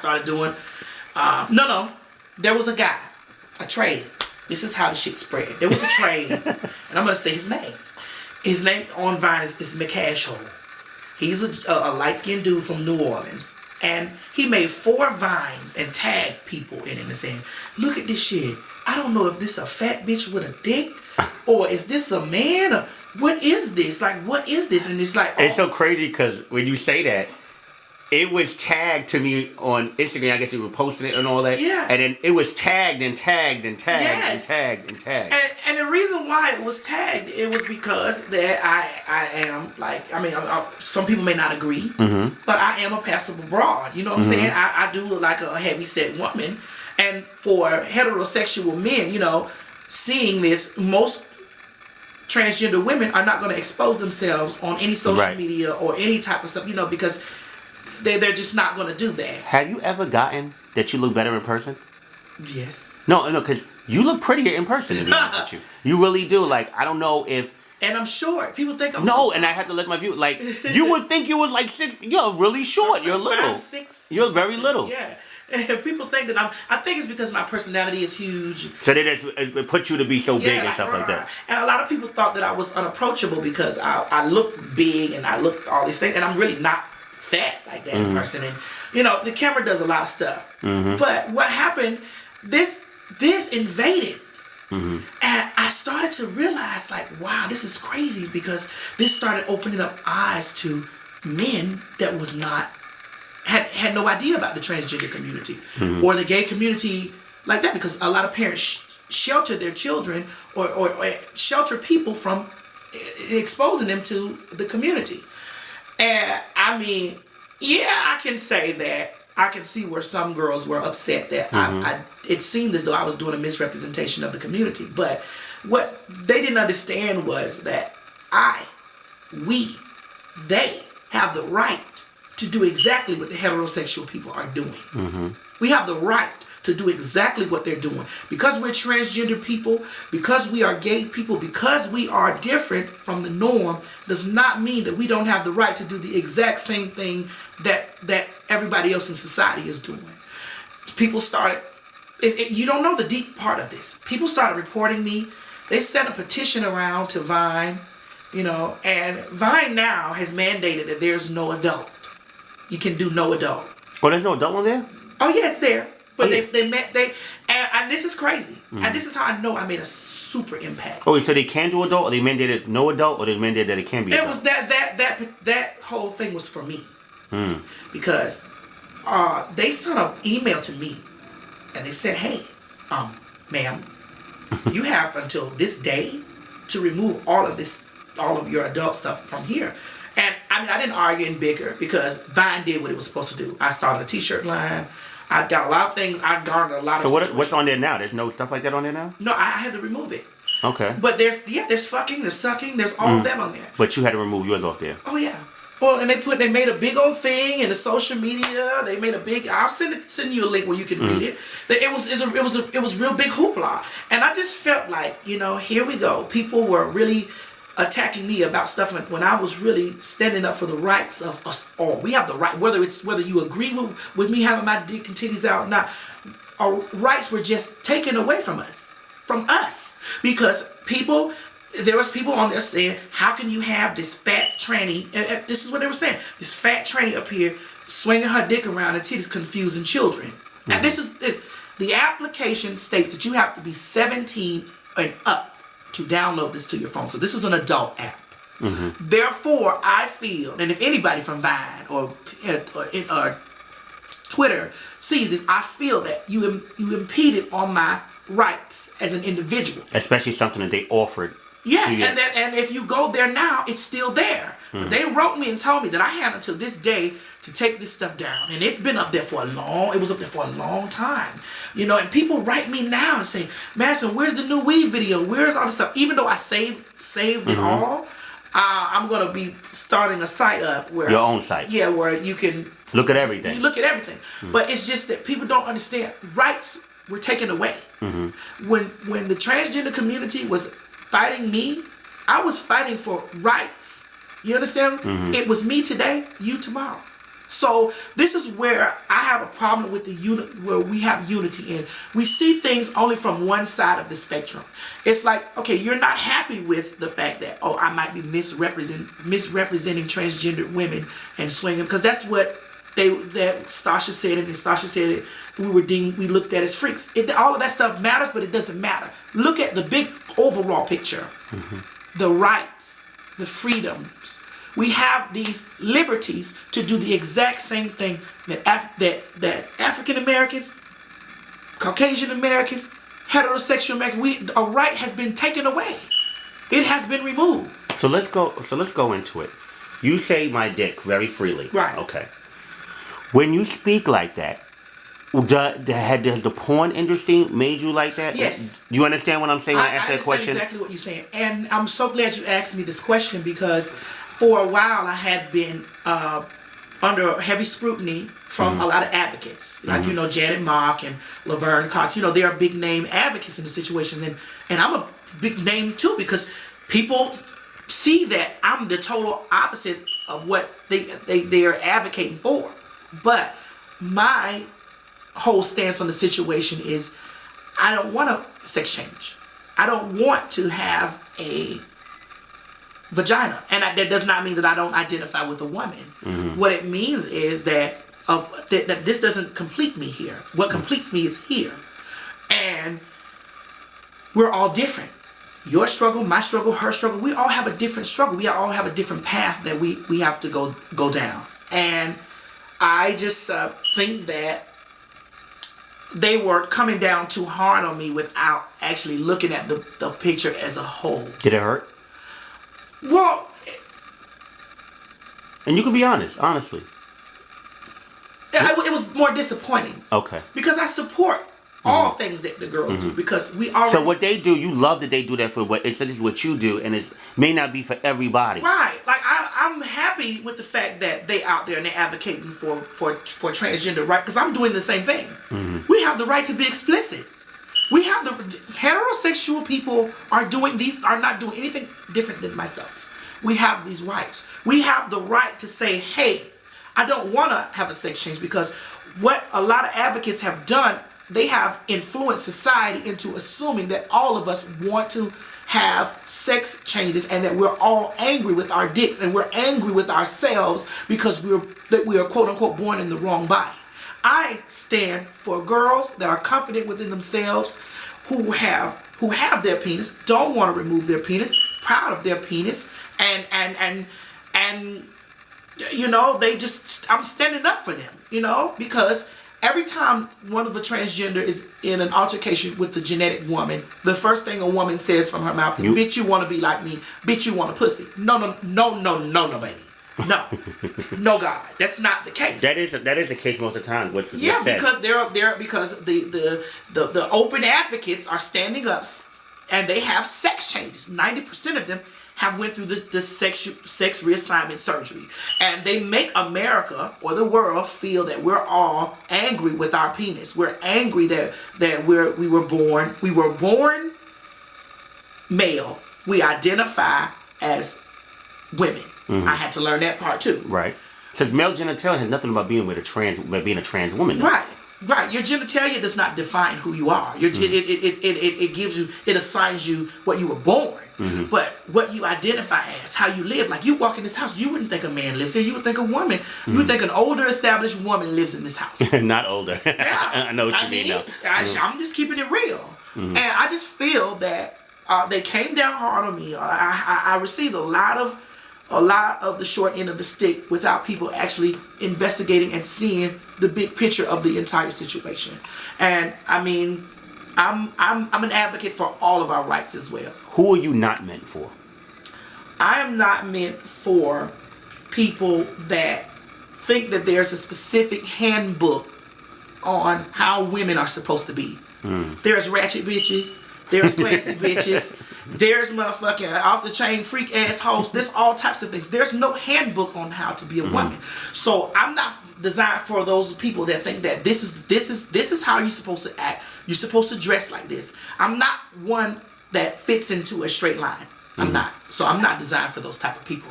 started doing. No. There was a guy, a trade. This is how the shit spread. There was a trade, and I'm gonna say his name. His name on Vine is McCashhole. He's a light-skinned dude from New Orleans. And he made 4 vines and tagged people in it and saying, look at this shit. I don't know if this a fat bitch with a dick or is this a man or what is this? Like, what is this? And it's like... It's so crazy because when you say that, it was tagged to me on Instagram. I guess you were posting it and all that. Yeah. And then it was tagged and tagged and tagged and tagged and tagged. And the reason why it was tagged, it was because that I am like, some people may not agree, but I am a passable broad. You know what I'm saying? I do look like a heavy-set woman. And for heterosexual men, you know, seeing this, most transgender women are not going to expose themselves on any social media or any type of stuff, you know, because... They're just not going to do that. Have you ever gotten that you look better in person? Yes. No, because you look prettier in person, to be honest with you. You really do. Like, I don't know if... And I'm short. People think I'm No, and I have to let my view... Like, you would think you was like 6... You're really short. You're little. 5, 6. You're very little. Yeah. And people think that I think it's because my personality is huge. So they just put you to be so big and stuff like that. And a lot of people thought that I was unapproachable because I look big and I look all these things. And I'm really not fat like that in person, and you know the camera does a lot of stuff. But what happened? This invaded, and I started to realize like, wow, this is crazy because this started opening up eyes to men that was not had no idea about the transgender community or the gay community like that, because a lot of parents shelter their children or shelter people from exposing them to the community. And I mean, yeah, I can say that. I can see where some girls were upset that it seemed as though I was doing a misrepresentation of the community. But what they didn't understand was that they have the right to do exactly what the heterosexual people are doing. We have the right to do exactly what they're doing. Because we're transgender people, because we are gay people, because we are different from the norm, does not mean that we don't have the right to do the exact same thing that everybody else in society is doing. People started, you don't know the deep part of this. People started reporting me. They sent a petition around to Vine, you know, and Vine now has mandated that there's no adult. You can do no adult. Oh, there's no adult on there? Oh, yeah, it's there. But and this is crazy. And this is how I know I made a super impact. Oh, so they can do adult, or they mandated no adult, or they mandated that it can be adult? It was that whole thing was for me. Because they sent an email to me and they said, hey, ma'am, you have until this day to remove all of your adult stuff from here. And I mean, I didn't argue and bicker because Vine did what it was supposed to do. I started a t-shirt line. I got a lot of things. I garnered a lot of. So what's on there now? There's no stuff like that on there now? No, I had to remove it. Okay. But there's fucking, there's sucking, there's all of that on there. But you had to remove yours off there. Oh yeah. Well, and they made a big old thing in the social media. They made a big. I'll send you a link where you can read it. It was real big hoopla, and I just felt like, you know, here we go. People were really attacking me about stuff when I was really standing up for the rights of us all. We have the right, whether you agree with me having my dick and titties out or not, our rights were just taken away from us, because there was people on there saying, how can you have this fat tranny, and this is what they were saying, this fat tranny up here swinging her dick around and titties confusing children. And the application states that you have to be 17 and up to download this to your phone. So this is an adult app. Therefore, I feel, and if anybody from Vine or Twitter sees this, I feel that you impeded on my rights as an individual. Especially something that they offered. Yes, and if you go there now, it's still there. But they wrote me and told me that I had until this day to take this stuff down. And it's been up there it was up there for a long time. You know, and people write me now and say, Madison, where's the new weed video? Where's all this stuff? Even though I saved it all, I'm going to be starting a site up where... Your own site. Yeah, where you can... Look at everything. You look at everything. But it's just that people don't understand. Rights were taken away. When the transgender community was fighting me, I was fighting for rights. You understand? It was me today, you tomorrow. So this is where I have a problem with where we have unity in. We see things only from one side of the spectrum. It's like, okay, you're not happy with the fact that, oh, I might be misrepresenting transgendered women and swinging, because that's what that Stasha said, and Stasha said it. We looked at as freaks. All of that stuff matters, but it doesn't matter. Look at the big overall picture. The rights, the freedoms. We have these liberties to do the exact same thing that African Americans, Caucasian Americans, heterosexual Americans, a right has been taken away. It has been removed. So let's go into it. You say my dick very freely. Right. Okay. When you speak like that, does the porn industry made you like that? Yes. You understand what I'm saying when I ask that question? I understand exactly what you're saying. And I'm so glad you asked me this question, because for a while I had been under heavy scrutiny from a lot of advocates. Like, Janet Mock and Laverne Cox. They are big name advocates in the situation. And I'm a big name too, because people see that I'm the total opposite of what they are advocating for. But my whole stance on the situation is, I don't want a sex change. I don't want to have a vagina, and that does not mean that I don't identify with a woman. What it means is that this doesn't complete me here. What completes me is here, and we're all different. Your struggle, my struggle, her struggle. We all have a different struggle. We all have a different path that we have to go down, and I just think that they were coming down too hard on me without actually looking at the picture as a whole. Did it hurt? Well, and you can be honestly. It was more disappointing. Okay. Because I support all things that the girls do, because we already... So what they do, you love that they do that for what it's what you do, and it may not be for everybody. Right. Like, I'm happy with the fact that they out there and they're advocating for transgender right, because I'm doing the same thing. We have the right to be explicit. We have the heterosexual people are not doing anything different than myself. We have these rights. We have the right to say, hey, I don't want to have a sex change, because what a lot of advocates have done, they have influenced society into assuming that all of us want to have sex changes, and that we're all angry with our dicks, and we're angry with ourselves because we are quote unquote born in the wrong body. I stand for girls that are confident within themselves, who have their penis, don't want to remove their penis, proud of their penis, and I'm standing up for them, because every time one of the transgender is in an altercation with the genetic woman, the first thing a woman says from her mouth is, bitch, you want to be like me, bitch, you want a pussy. No, baby. No, no, God, that's not the case. That is the case most of the time. Because the open advocates are standing up, and they have sex changes. 90% of them have went through the sex reassignment surgery, and they make America or the world feel that we're all angry with our penis. We're angry that we were born male. We identify as women. I had to learn that part too. Right. Because male genitalia has nothing about being a trans woman. Right. Your genitalia does not define who you are. It gives you, it assigns you what you were born. But what you identify as, how you live. Like, you walk in this house, you wouldn't think a man lives here. You would think a woman. You would think an older established woman lives in this house. Not older. Yeah. I know what you mean now. I'm just keeping it real. And I just feel that they came down hard on me. I received a lot of the short end of the stick without people actually investigating and seeing the big picture of the entire situation. And I mean, I'm an advocate for all of our rights as well. Who are you not meant for? I am not meant for people that think that there's a specific handbook on how women are supposed to be. There's ratchet bitches. There's classy bitches. There's motherfucking off the chain freak ass hoes. There's all types of things. There's no handbook on how to be a woman. So I'm not designed for those people that think that this is how you're supposed to act. You're supposed to dress like this. I'm not one that fits into a straight line. I'm not. So I'm not designed for those type of people.